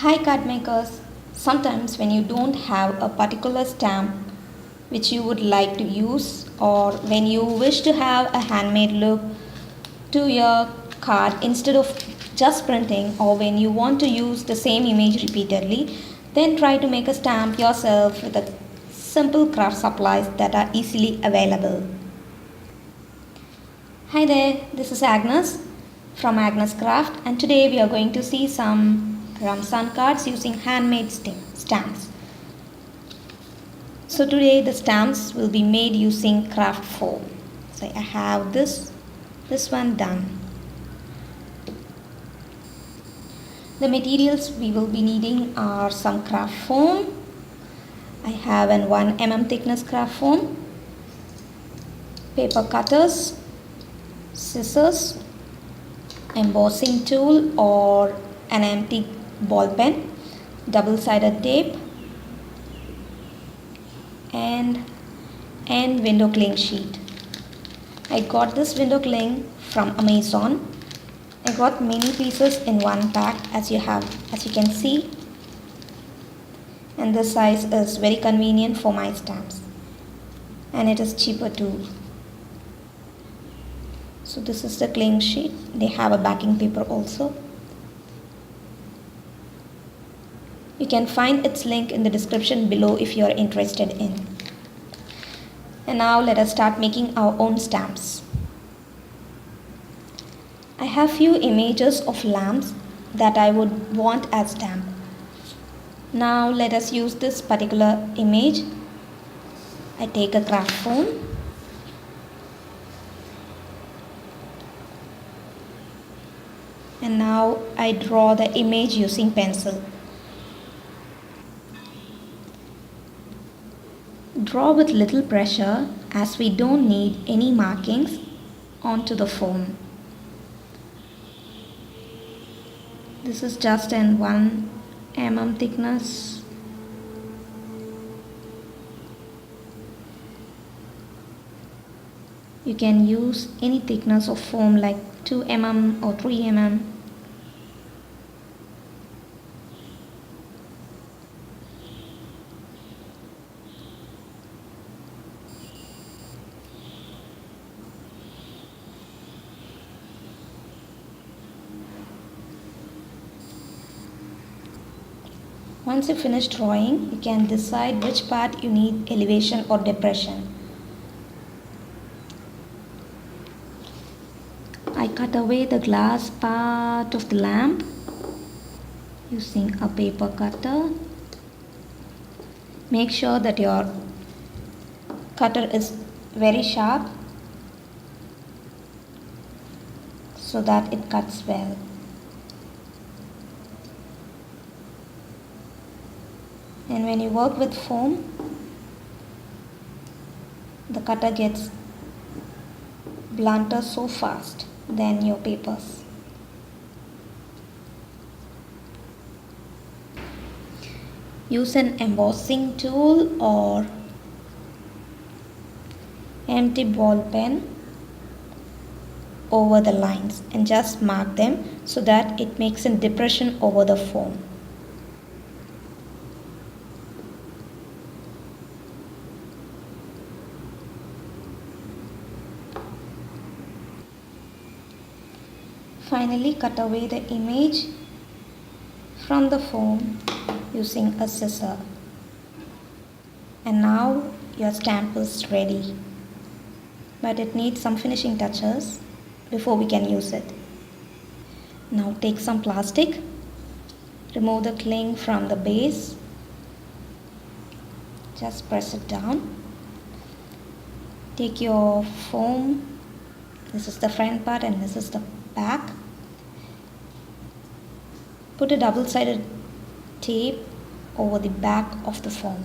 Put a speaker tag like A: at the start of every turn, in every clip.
A: Hi card makers. Sometimes when you don't have a particular stamp which you would like to use, or when you wish to have a handmade look to your card instead of just printing, or when you want to use the same image repeatedly, then try to make a stamp yourself with a simple craft supplies that are easily available. Hi there, this is Agnes from Agnes Craft, and today we are going to see some Ramzan cards using handmade stamps. So today the stamps will be made using craft foam. So I have this one done. The materials we will be needing are some craft foam. I have an 1 mm thickness craft foam, paper cutters, scissors, embossing tool or an empty ball pen, double-sided tape, and window cling sheet. I got this window cling from Amazon. I got many pieces in one pack as you can see, and this size is very convenient for my stamps, and it is cheaper too. So this is the cling sheet. They have a backing paper also. You can find its link in the description below if you are interested in. And now let us start making our own stamps. I have few images of lamps that I would want as stamp. Now let us use this particular image. I take a craft foam. And now I draw the image using pencil. Draw with little pressure as we don't need any markings onto the foam. This is just an 1 mm thickness. You can use any thickness of foam like 2 mm or 3 mm. Once you finish drawing, you can decide which part you need elevation or depression. I cut away the glass part of the lamp using a paper cutter. Make sure that your cutter is very sharp so that it cuts well. And when you work with foam, the cutter gets blunter so fast than your papers. Use an embossing tool or empty ball pen over the lines and just mark them so that it makes a depression over the foam. Finally, cut away the image from the foam using a scissor. And now your stamp is ready. But it needs some finishing touches before we can use it. Now take some plastic, remove the cling from the base, just press it down. Take your foam, this is the front part and this is the back. Put a double-sided tape over the back of the foam.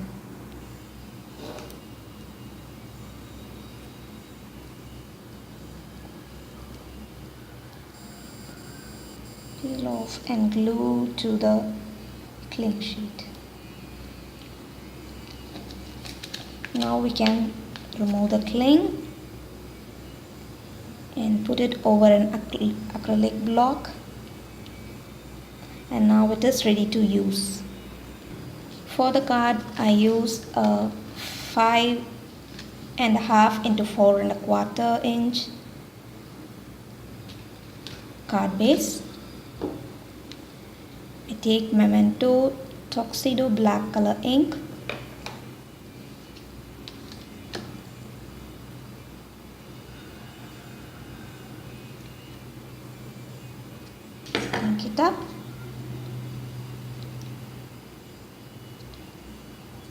A: Peel off and glue to the cling sheet. Now we can remove the cling and put it over an acrylic block and now it is ready to use. For the card I used a 5.5 into 4.25 inch card base. I take Memento Tuxedo black color ink. Ink it up.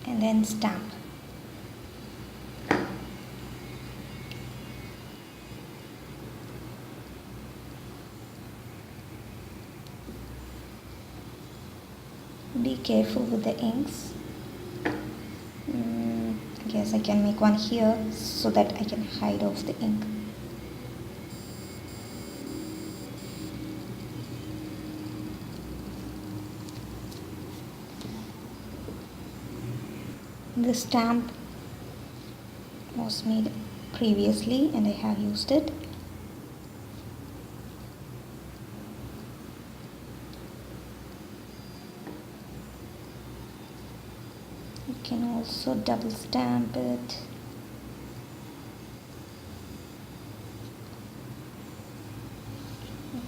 A: And then stamp. Be careful with the inks. I guess I can make one here so that I can hide off the ink. The stamp was made previously and I have used it. You can also double stamp it.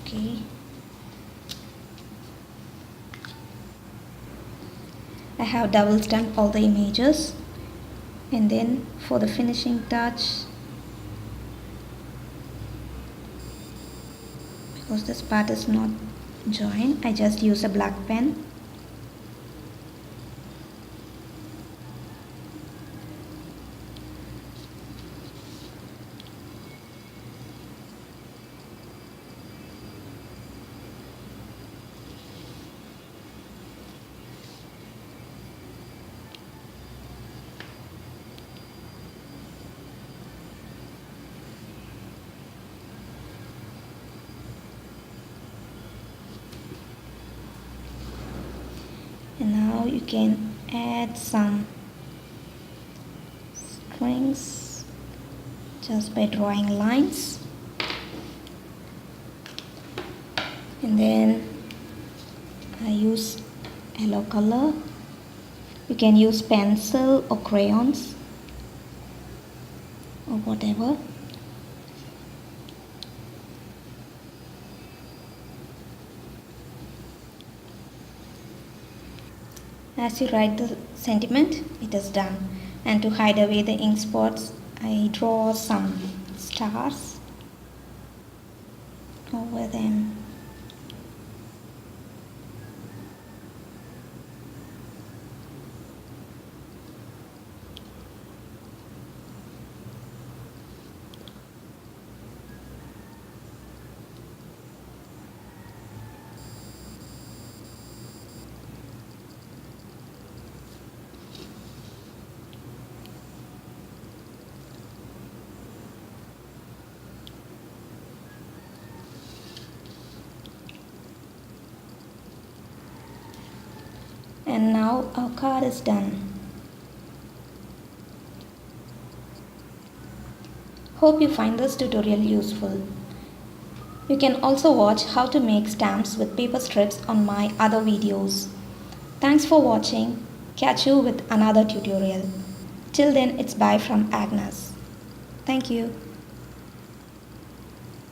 A: Okay. I have double stamped all the images, and then for the finishing touch, because this part is not joined, I just use a black pen. And now you can add some strings just by drawing lines, and then I use yellow color. You can use pencil or crayons or whatever. As you write the sentiment, it is done. And to hide away the ink spots, I draw some stars over them. And now our card is done. Hope you find this tutorial useful. You can also watch how to make stamps with paper strips on my other videos. Thanks for watching. Catch you with another tutorial. Till then, it's bye from Agnes. Thank you.